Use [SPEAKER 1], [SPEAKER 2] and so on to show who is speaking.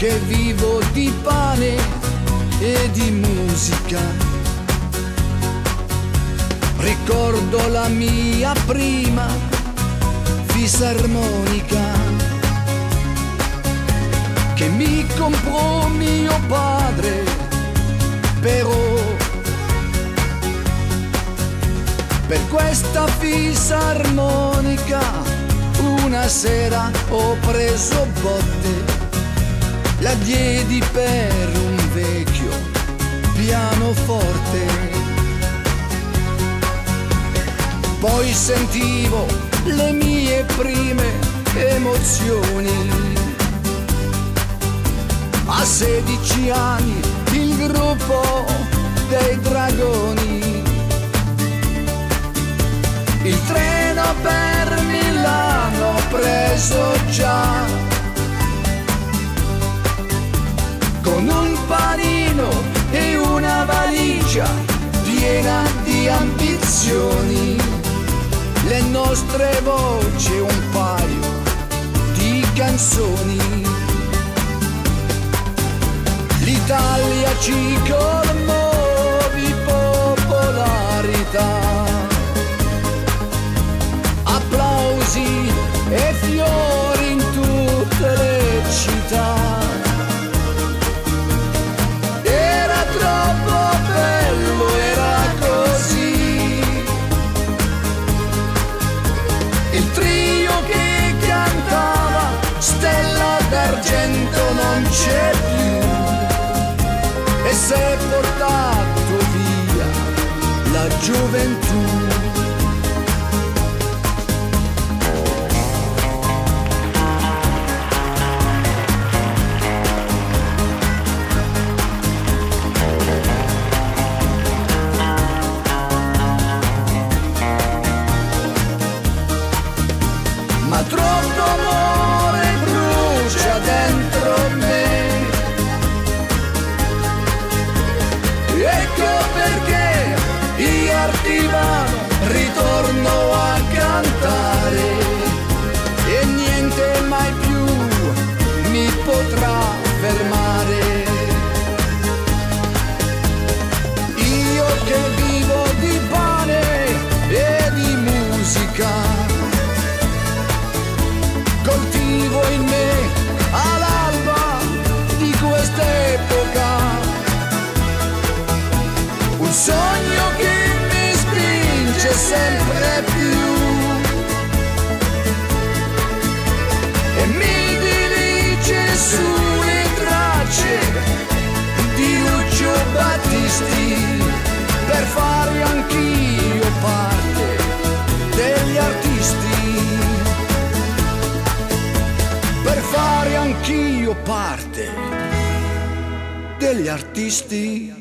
[SPEAKER 1] che vivo di pane e di musica. Ricordo la mia prima fisarmonica che mi comprò mio padre, però per questa fisarmonica una sera ho preso botte, la diedi per un vecchio pianoforte. Poi sentivo le mie prime emozioni. A 16 anni il gruppo dei Dragoni. Il treno per Milano ho preso già, con un panino e una valigia piena di ambizioni. Le nostre voci e un paio di canzoni. L'Italia ci colmò di popolarità, applausi e fiori in tutte le città. Era troppo bello, era così. Il trio che cantava Stella d'argento non c'è più, e si è portato via la gioventù. Ma troppo amore brucia dentro me. Ecco perché io Artivano ritorno a cantare, e niente mai più mi potrà fermare. Io che vivo di pane e di musica, coltivo in me all'alba di quest'epoca un sogno che mi spinge sempre più e mi dirige sulle tracce di Lucio Battisti, per fare anch'io parte degli artisti, per fare anch'io parte degli artisti.